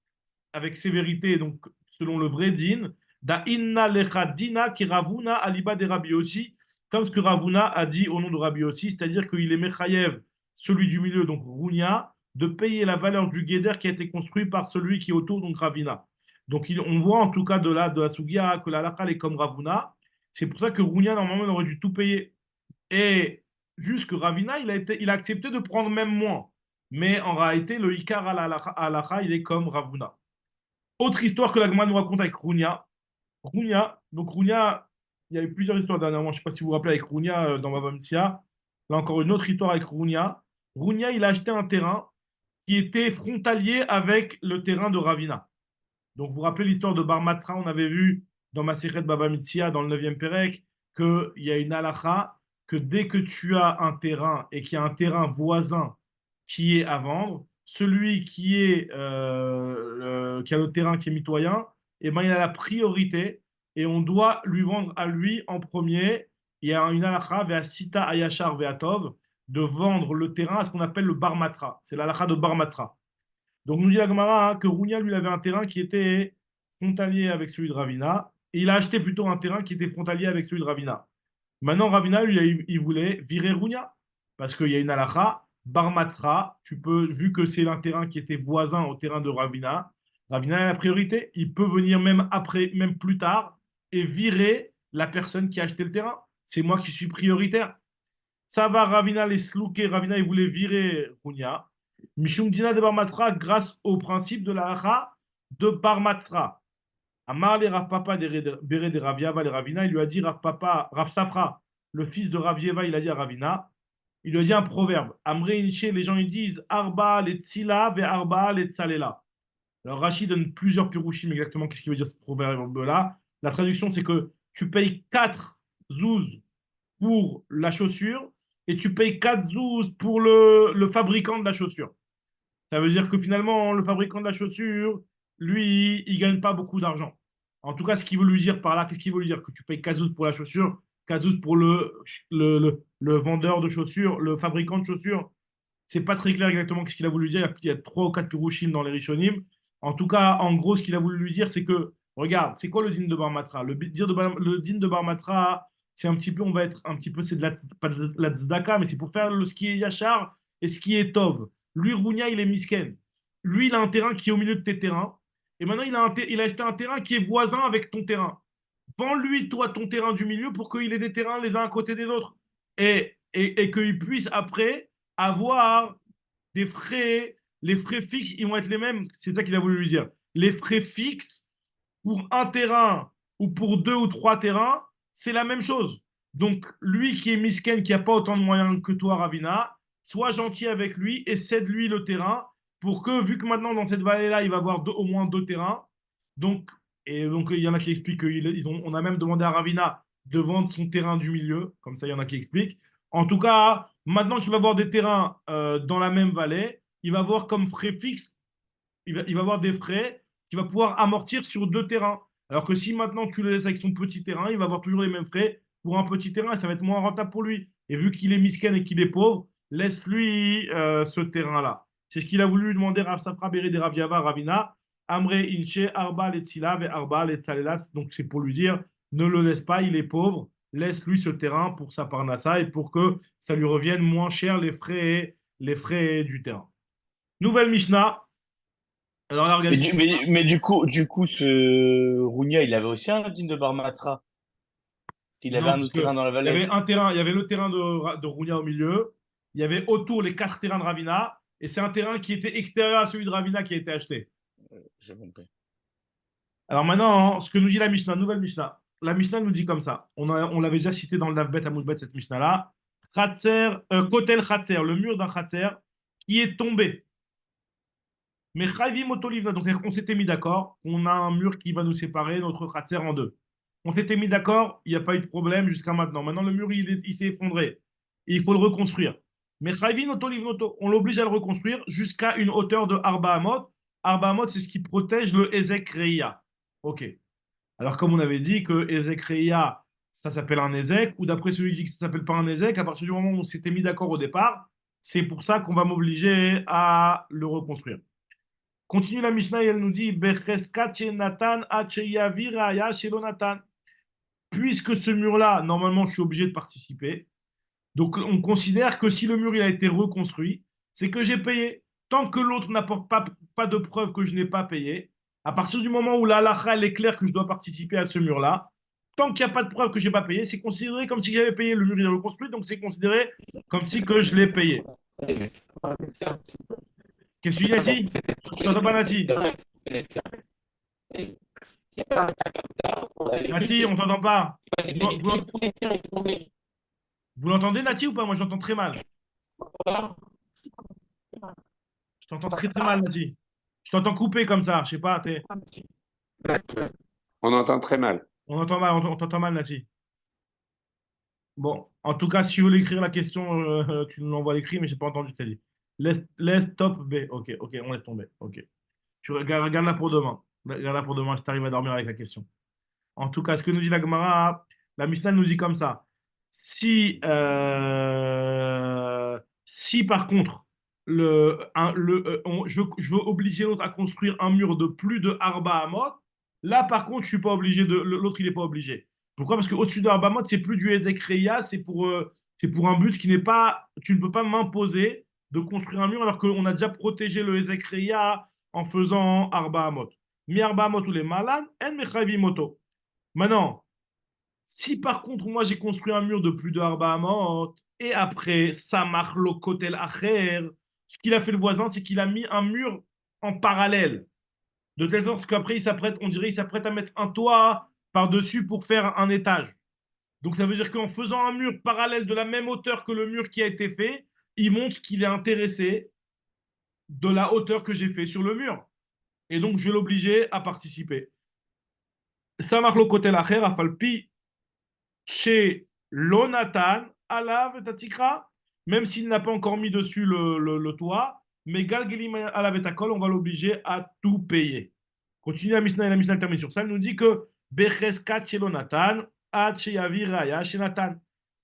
avec sévérité, donc selon le vrai din, da inna lecha dina ki Ravuna aliba de Rabbi Yossi, comme ce que Ravuna a dit au nom de Rabbi Yossi, c'est-à-dire qu'il est Mechayev, celui du milieu, donc Rounia, de payer la valeur du guéder qui a été construit par celui qui est autour, donc Ravina. Donc on voit en tout cas de la Sugia que la Lakal est comme Ravuna. C'est pour ça que Rounia, normalement, il aurait dû tout payer. Et juste que Ravina, il a accepté de prendre même moins. Mais en réalité, le Ikar à la il est comme Ravuna. Autre histoire que la Gemara nous raconte avec Rounia. Donc Rounia, il y a eu plusieurs histoires dernièrement. Je ne sais pas si vous vous rappelez avec Rounia dans Bava Metzia. Là encore une autre histoire avec Rounia. Rounia, il a acheté un terrain qui était frontalier avec le terrain de Ravina. Donc vous vous rappelez l'histoire de Bar Matra, on avait vu dans ma de Baba Metzia, dans le 9e Pérec, qu'il y a une halakha, que dès que tu as un terrain et qu'il y a un terrain voisin qui est à vendre, celui qui a le terrain qui est mitoyen, eh ben, il a la priorité et on doit lui vendre à lui en premier. Il y a une halakha, vea sita ayashar veatov, de vendre le terrain à ce qu'on appelle le bar matra. C'est l'halakha de bar matra. Donc nous dit la Gemara que Rounia, lui, avait un terrain qui était frontalier avec celui de Ravina, et il a acheté plutôt un terrain qui était frontalier avec celui de Ravina. Maintenant, Ravina, lui, il voulait virer Rounia, parce qu'il y a une halakha, Barmatra, tu peux, vu que c'est un terrain qui était voisin au terrain de Ravina, Ravina a la priorité, il peut venir même après, même plus tard, et virer la personne qui a acheté le terrain. C'est moi qui suis prioritaire. Ça va, Ravina les slouker, Ravina, il voulait virer Rounia. Mishum Dina de Barmatra, grâce au principe de la halakha de Barmatra. Amar les Rav Papa Béré de Raviava les Ravina, il lui a dit Rav Papa, Rav Safra, le fils de Ravieva, il a dit à Ravina, il lui a dit un proverbe. Amré Inche, les gens ils disent Arba les Tzila ve Arba les Tsalela. Alors Rachid donne plusieurs pirouchim exactement qu'est-ce qu'il veut dire ce proverbe-là. La traduction c'est que tu payes 4 zouz pour la chaussure et tu payes 4 zouz pour le fabricant de la chaussure. Ça veut dire que finalement, le fabricant de la chaussure, lui, il ne gagne pas beaucoup d'argent. En tout cas, ce qu'il veut lui dire par là, qu'est-ce qu'il veut lui dire? Que tu payes 15 pour la chaussure, 15 pour le vendeur de chaussures, le fabricant de chaussures. C'est pas très clair exactement ce qu'il a voulu lui dire. Il y a 3 ou 4 pirouchim dans les Rishonim. En tout cas, en gros, ce qu'il a voulu lui dire, c'est que, regarde, c'est quoi le din de Bar Matra? Le din de Bar Matra, c'est un petit peu, on va être un petit peu, c'est pas de la tzedaka, mais c'est pour faire ce qui est yachar et ce qui est tov. Lui, Rounia, il est misken. Lui, il a un terrain qui est au milieu de tes terrains. Et maintenant, il a acheté un terrain qui est voisin avec ton terrain. Vends-lui, toi, ton terrain du milieu pour qu'il ait des terrains les uns à côté des autres. Et qu'il puisse après avoir des frais. Les frais fixes, ils vont être les mêmes. C'est ça qu'il a voulu lui dire. Les frais fixes pour un terrain ou pour 2 ou 3 terrains, c'est la même chose. Donc, lui qui est misken, qui n'a pas autant de moyens que toi, Ravina, sois gentil avec lui et cède-lui le terrain pour que, vu que maintenant dans cette vallée-là, il va avoir au moins deux terrains, donc, et donc il y en a qui expliquent on a même demandé à Ravina de vendre son terrain du milieu, comme ça il y en a qui expliquent. En tout cas, maintenant qu'il va avoir des terrains dans la même vallée, il va avoir comme frais fixe, il va avoir des frais qu'il va pouvoir amortir sur deux terrains. Alors que si maintenant tu le laisses avec son petit terrain, il va avoir toujours les mêmes frais pour un petit terrain et ça va être moins rentable pour lui. Et vu qu'il est misken et qu'il est pauvre, laisse-lui ce terrain-là. C'est ce qu'il a voulu lui demander Rav Safra Beri de Rav Yava Ravina. Amre Inche Arba Letzilav et Arba Letzalelas. Donc c'est pour lui dire ne le laisse pas, il est pauvre. Laisse-lui ce terrain pour sa parnassa et pour que ça lui revienne moins cher les frais du terrain. Nouvelle Mishnah. Alors là, Mais regardez. du coup, ce Rounia, il avait aussi un digne de Barmatra. Il avait Non, un parce autre que terrain dans la il y avait vallée. un terrain, il y avait le terrain de Rounia au milieu, il y avait autour les quatre terrains de Ravina, et c'est un terrain qui était extérieur à celui de Ravina qui a été acheté. J'ai compris. Alors maintenant, ce que nous dit la Mishnah, nouvelle Mishnah, la Mishnah nous dit comme ça. On l'avait déjà cité dans le Davbet à Moudbet, cette Mishnah-là. Kotel Khatser, le mur d'un Khatser qui est tombé. Mais Chayvim Otolivna, donc on s'était mis d'accord, on a un mur qui va nous séparer notre Khatser en deux. On s'était mis d'accord, il n'y a pas eu de problème jusqu'à maintenant. Maintenant, le mur, il s'est effondré. Et il faut le reconstruire. Mais Chayvim Otolivnoto, on l'oblige à le reconstruire jusqu'à une hauteur de Arba Amot. Arba Amot, c'est ce qui protège le Ezek Reia. Ok. Alors, comme on avait dit que Ezek Reia, ça s'appelle un Ezek, ou d'après celui qui dit que ça s'appelle pas un Ezek, à partir du moment où on s'était mis d'accord au départ, c'est pour ça qu'on va m'obliger à le reconstruire. Continue la Mishnah et elle nous dit puisque ce mur-là, normalement, je suis obligé de participer. Donc, on considère que si le mur il a été reconstruit, c'est que j'ai payé. Tant que l'autre n'apporte pas de preuve que je n'ai pas payé, à partir du moment où la halakha elle est claire que je dois participer à ce mur-là, tant qu'il n'y a pas de preuve que je n'ai pas payé, c'est considéré comme si j'avais payé. Le mur il est reconstruit, donc c'est considéré comme si que je l'ai payé. Qu'est-ce que tu dis, Nati? Je t'entends pas, Nati. Nati, on t'entend pas. Vous l'entendez, Nati, ou pas? Moi, j'entends très mal. Je t'entends très très mal, Nati. Je t'entends couper comme ça. Je sais pas. On entend très mal. On entend mal, on t'entend mal, Nati. Bon, en tout cas, si tu veux l'écrire la question, tu nous l'envoies à l'écrit, mais j'ai pas entendu ce que t'as dit. Laisse top B. Ok, ok, on laisse tomber. Ok. Regarde là pour demain. Regarde là pour demain si tu arrives à dormir avec la question. En tout cas, ce que nous dit la Gemara, la Mishnah nous dit comme ça. Si par contre, je veux obliger l'autre à construire un mur de plus de Arba Amot, là par contre, je suis pas obligé l'autre, il n'est pas obligé. Pourquoi? Parce qu'au-dessus de Arba Amot, c'est plus du Ezek Reya, c'est pour un but qui n'est pas. Tu ne peux pas m'imposer de construire un mur alors qu'on a déjà protégé le Ezek Reya en faisant Arba Amot. Mi Arba Amot ou les malades, en mechavi moto. Maintenant, si par contre, moi, j'ai construit un mur de plus de Arba Amot, et après, Samach lo kotel acher, ce qu'il a fait le voisin, c'est qu'il a mis un mur en parallèle. De telle sorte qu'après, on dirait, il s'apprête à mettre un toit par-dessus pour faire un étage. Donc, ça veut dire qu'en faisant un mur parallèle de la même hauteur que le mur qui a été fait, il montre qu'il est intéressé de la hauteur que j'ai fait sur le mur. Et donc, je vais l'obliger à participer. Samach lo kotel acher, afalpi chez Lonatan, Alav Tatikra, même s'il n'a pas encore mis dessus le toit, mais Galgelim Alav Takol, on va l'obliger à tout payer. Continue la Mishnah et la Mishnah termine sur ça. Elle nous dit que Becheskat chez Lonatan, Ad chez Yaviraya chez Nathan.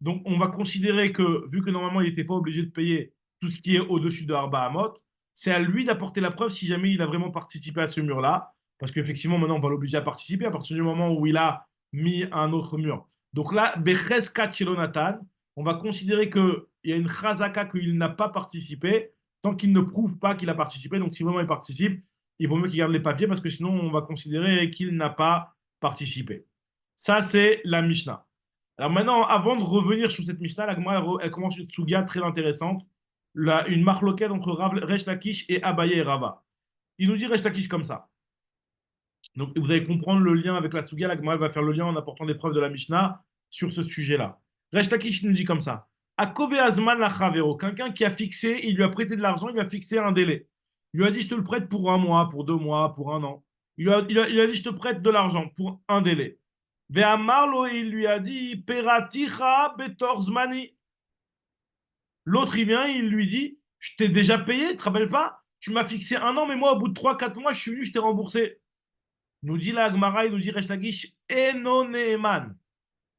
Donc on va considérer que, vu que normalement il n'était pas obligé de payer tout ce qui est au-dessus de Arba Hamot, c'est à lui d'apporter la preuve si jamais il a vraiment participé à ce mur-là. Parce qu'effectivement, maintenant, on va l'obliger à participer à partir du moment où il a mis un autre mur. Donc là, Becheskat chez Lonatan, on va considérer qu'il y a une chazaka qu'il n'a pas participé tant qu'il ne prouve pas qu'il a participé. Donc si vraiment il participe, il vaut mieux qu'il garde les papiers parce que sinon on va considérer qu'il n'a pas participé. Ça, c'est la Mishnah. Alors maintenant, avant de revenir sur cette Mishnah, la Gemara, elle commence une tsugia très intéressante, une marloquette entre Resh Lakish et Abaye et Rava. Il nous dit Resh Lakish comme ça. Donc vous allez comprendre le lien avec la tsugia. La Gemara va faire le lien en apportant des preuves de la Mishnah sur ce sujet-là. Resh Lakish nous dit comme ça. Akove Azman Lachavero, quelqu'un qui a fixé, il lui a prêté de l'argent, il lui a fixé un délai. Il lui a dit, je te le prête pour un mois, pour 2 mois, pour un an. Il a dit, je te prête de l'argent pour un délai. Ve'amarlo, il lui a dit, Peraticha betorzmani. L'autre, il vient, il lui dit, je t'ai déjà payé, tu te rappelles pas? Tu m'as fixé un an, mais moi, au bout de 3, 4 mois, je suis venu, je t'ai remboursé. Nous dit la Gemara, il nous dit Resh Lakish, Enoneman.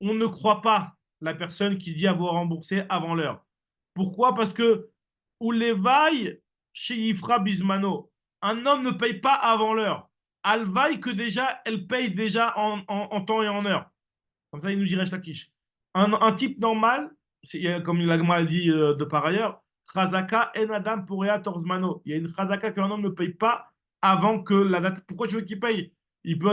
On ne croit pas la personne qui dit avoir remboursé avant l'heure. Pourquoi? Parce que ou les vailles chez Yifra Bismano, un homme ne paye pas avant l'heure. Alvaille que déjà, elle paye déjà en temps et en heure. Comme ça, il nous dirait Lakish. Un type normal, comme l'agma dit de par ailleurs, Chazaka en Adam Porea Torzmano. Il y a une Chazaka qu'un homme ne paye pas avant que la date. Pourquoi tu veux qu'il paye? Il peut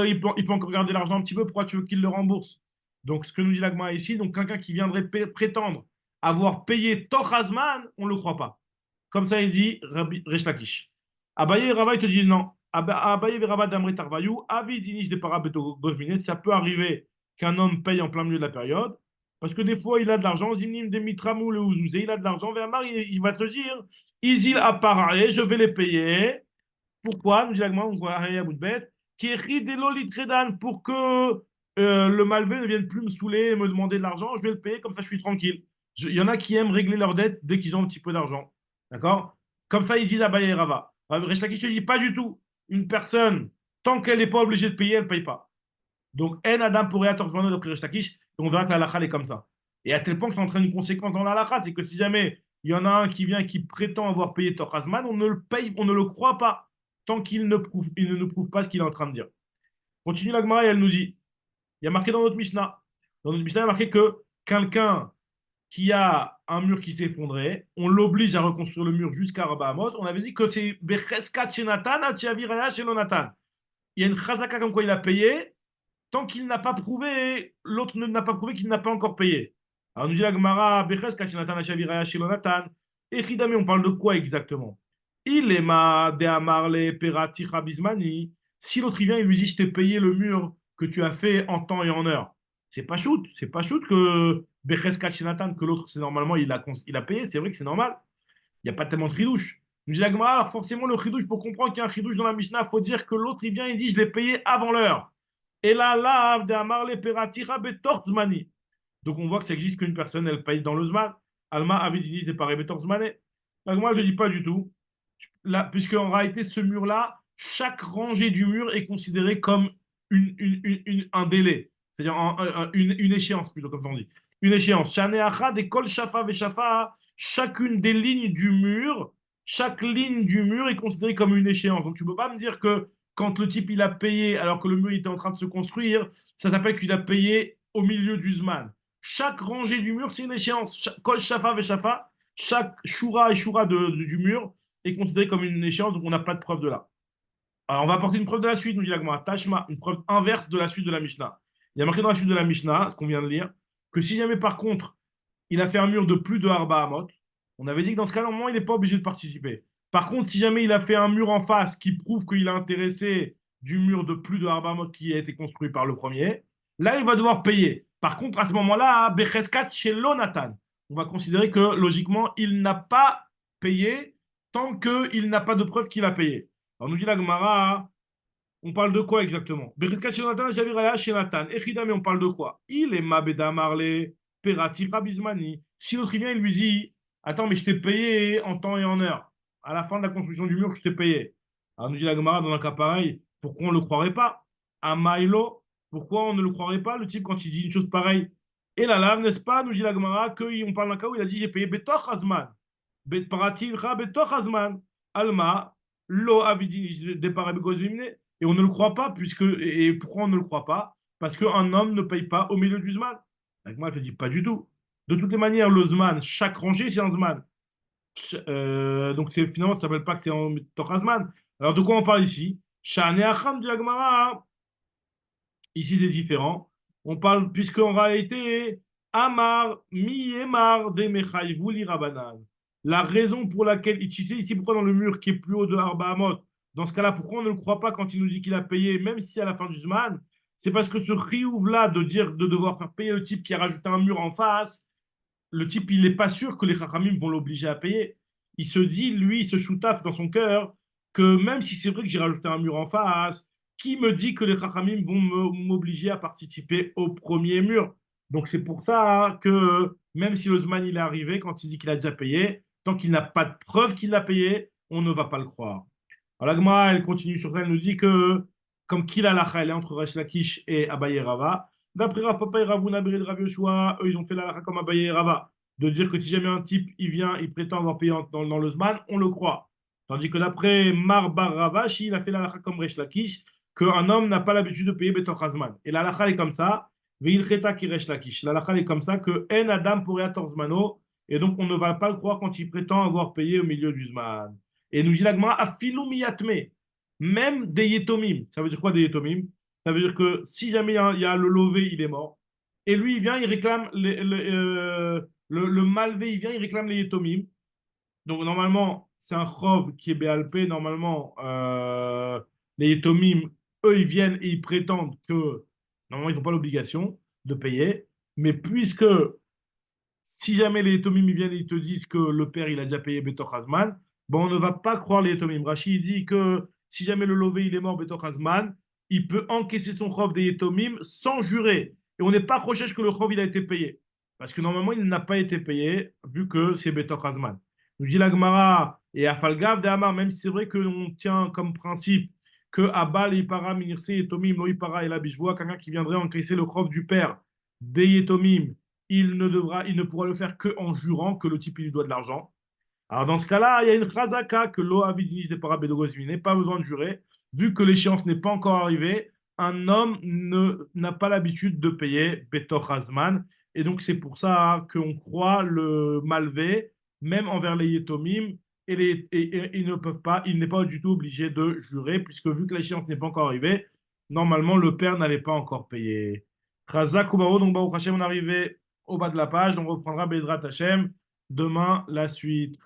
encore garder l'argent un petit peu. Pourquoi tu veux qu'il le rembourse? Donc, ce que nous dit l'agma ici, donc quelqu'un qui viendrait prétendre avoir payé Tochazman, on ne le croit pas. Comme ça, il dit Resh Lakish. Abaye et Rava, ils te disent non. Abaye et Rava d'Amrit Tarvayou, Avid Inish de Parabeto Gozminet, ça peut arriver qu'un homme paye en plein milieu de la période, parce que des fois, il a de l'argent, Zimnim de Mitramou le Ouzouzé, il a de l'argent, Vermar, il va se dire, Isil apparaît, je vais les payer. Pourquoi? Nous dit l'agma, on voit à bout de bête, pour que le malvé ne vienne plus me saouler et me demander de l'argent, je vais le payer, comme ça je suis tranquille. Il y en a qui aiment régler leurs dettes dès qu'ils ont un petit peu d'argent. D'accord? Comme ça, ils disent à Abaye et Rava. Resh Lakish te dit pas du tout. Une personne, tant qu'elle n'est pas obligée de payer, elle ne paye pas. Donc, en Adam pourrait attendre d'après Resh Lakish, on verra que la halakha est comme ça. Et à tel point que ça entraîne une conséquence dans la halakha, c'est que si jamais il y en a un qui vient et qui prétend avoir payé Tochazman, on ne le paye, on ne le croit pas tant qu'il ne prouve pas ce qu'il est en train de dire. Continue la Gemara et elle nous dit, il y a marqué dans notre Mishnah, il y a marqué que quelqu'un qui a un mur qui s'est effondré, on l'oblige à reconstruire le mur jusqu'à Rabba Amot. On avait dit que c'est Becheskat chez Nathan, Achiaviraya chez Lonatan. Il y a une chazaka comme quoi il a payé, tant qu'il n'a pas prouvé, l'autre n'a pas prouvé qu'il n'a pas encore payé. Alors nous dit la Gemara, Becheskat chez Nathan, Achiaviraya chez Lonatan. Et Ridame, on parle de quoi exactement? Il est ma de Amarle Peraticha Bismani. Si l'autre vient et lui dit, je t'ai payé le mur que tu as fait en temps et en heure. C'est pas shoot que Becheskat Shenatan, que l'autre, c'est normalement, il a payé, c'est vrai que c'est normal. Il n'y a pas tellement de chidouche. Nous dit la Gemara, alors forcément, le chidouche, pour comprendre qu'il y a un chidouche dans la Mishnah, il faut dire que l'autre, il vient et dit, je l'ai payé avant l'heure. Et là, lave de Amarle Peratira Betortmani. Donc on voit que ça existe qu'une personne, elle paye dans le Zman. Alma Avidinis de Paré Betortmani. La Gemara ne le dit pas du tout. Là, puisque en réalité, ce mur-là, chaque rangée du mur est considérée comme un délai. C'est-à-dire une échéance, plutôt, comme on dit. Une échéance. Chacune des lignes du mur, chaque ligne du mur est considérée comme une échéance. Donc tu ne peux pas me dire que quand le type il a payé alors que le mur était en train de se construire, ça s'appelle qu'il a payé au milieu du Zman. Chaque rangée du mur, c'est une échéance. Kol shafa veshafa, chaque shura et shura du mur est considéré comme une échéance, donc on n'a pas de preuve de là. Alors on va apporter une preuve de la suite, nous dit l'agma. Tashma, une preuve inverse de la suite de la Mishnah. Il y a marqué dans la suite de la Mishnah, ce qu'on vient de lire, que si jamais par contre il a fait un mur de plus de Arba Amot, on avait dit que dans ce cas-là, normalement, il n'est pas obligé de participer. Par contre, si jamais il a fait un mur en face qui prouve qu'il a intéressé du mur de plus de Arba Amot qui a été construit par le premier, là, il va devoir payer. Par contre, à ce moment-là, Becheskat chez Lonatan, on va considérer que logiquement, il n'a pas payé tant qu'il n'a pas de preuve qu'il a payé. Alors, nous dit la Gemara, on parle de quoi exactement? Becheskat chez Lonatan, Javiraya chez Nathan. Echida, mais on parle de quoi? Il est Mabeda Marley. Peratif Rabizmani. Si l'autre vient, il lui dit, attends, mais je t'ai payé en temps et en heure. À la fin de la construction du mur, je t'ai payé. Alors nous dit la Gemara, dans un cas pareil, pourquoi on ne le croirait pas? À Milo, pourquoi on ne le croirait pas, le type, quand il dit une chose pareille? Et la lave, n'est-ce pas, nous dit la Gemara, qu'on parle d'un cas où il a dit, j'ai payé Betoch Azman. Paratif Betoch Azman. Alma, Lo Avidin, départ et on ne le croit pas, et pourquoi on ne le croit pas? Parce qu'un homme ne paye pas au milieu du Zman. Avec moi, je ne te dis pas du tout. De toutes les manières, le Zman, chaque rangée, c'est un Zman. Donc, finalement, ça ne s'appelle pas que c'est un Tochazman. Alors, de quoi on parle ici? Shane Acham de la Gemara. Ici, c'est différent. On parle, puisqu'en réalité, Amar, Mi Emar, de Mechayvou, Rabanan. La raison pour laquelle, tu sais ici pourquoi dans le mur qui est plus haut de Arba Amot, dans ce cas-là, pourquoi on ne le croit pas quand il nous dit qu'il a payé, même si à la fin du Zman? C'est parce que ce chiyuv là de dire de devoir faire payer le type qui a rajouté un mur en face, le type, il n'est pas sûr que les Chachamim vont l'obliger à payer. Il se dit, lui, il se choutaffe dans son cœur que même si c'est vrai que j'ai rajouté un mur en face, qui me dit que les Chachamim vont m'obliger à participer au premier mur? Donc c'est pour ça que même si le Zman il est arrivé, quand il dit qu'il a déjà payé, tant qu'il n'a pas de preuve qu'il l'a payé, on ne va pas le croire. Alors la Gemara, elle continue sur ça, elle nous dit que comme qu'il a la elle est entre Resh Lakish et Abaye et Rava. D'après Rav Papa et Rav Huna et Rav Yoshua, eux, ils ont fait la halakha comme Abaye et Rava, de dire que si jamais un type, il vient, il prétend avoir payé dans le Zman, on le croit. Tandis que d'après Mar Bar Ravash, il a fait la halakha comme Resh Lakish, qu'un homme n'a pas l'habitude de payer Betor Hazman. Et la halakha est comme ça, Veil Cheta ki Resh Lakish. La halakha est comme ça, que En Adam pourrait attendre Zmano, et donc on ne va pas le croire quand il prétend avoir payé au milieu du Zman. Et nous dit la Gemara, Afilu miyatme, même des Yetomim. Ça veut dire quoi des Yetomim? Ça veut dire que si jamais il y a le lové, il est mort. Et lui, il vient, il réclame le malvé, il vient, il réclame les Yetomim. Donc normalement, c'est un chov qui est BLP. Normalement, les Yetomim, eux, ils viennent et ils prétendent que normalement, ils n'ont pas l'obligation de payer. Mais puisque si jamais les Etomim ils viennent et ils te disent que le père il a déjà payé Betor Hazman, bon, on ne va pas croire les Etomim. Rachid dit que si jamais le lové il est mort Betor Hazman, il peut encaisser son chov des Etomim sans jurer. Et on n'est pas recherche que le chov il a été payé. Parce que normalement il n'a pas été payé vu que c'est Betor Hazman. Nous dit la Gemara et Afalgav de Hamar, même si c'est vrai qu'on tient comme principe que Abal Ipara Minirse Etomim, Lo Ipara et la Bishvoa, quelqu'un qui viendrait encaisser le chov du père des Etomim, il ne pourra le faire qu'en jurant que le type il lui doit de l'argent. Alors dans ce cas-là, il y a une chazaka que l'eau avidinich des parabédogosmi n'est pas besoin de jurer, vu que l'échéance n'est pas encore arrivée. Un homme n'a pas l'habitude de payer Betor Hazman, et donc c'est pour ça qu'on croit le malvé, même envers les Yetomim, et ils ne peuvent pas, il n'est pas du tout obligé de jurer, puisque vu que l'échéance n'est pas encore arrivée, normalement le père n'avait pas encore payé. Chazak Ubaro, donc Baruch Hashem, on est arrivé au bas de la page, on reprendra Bezrat Hashem demain la suite.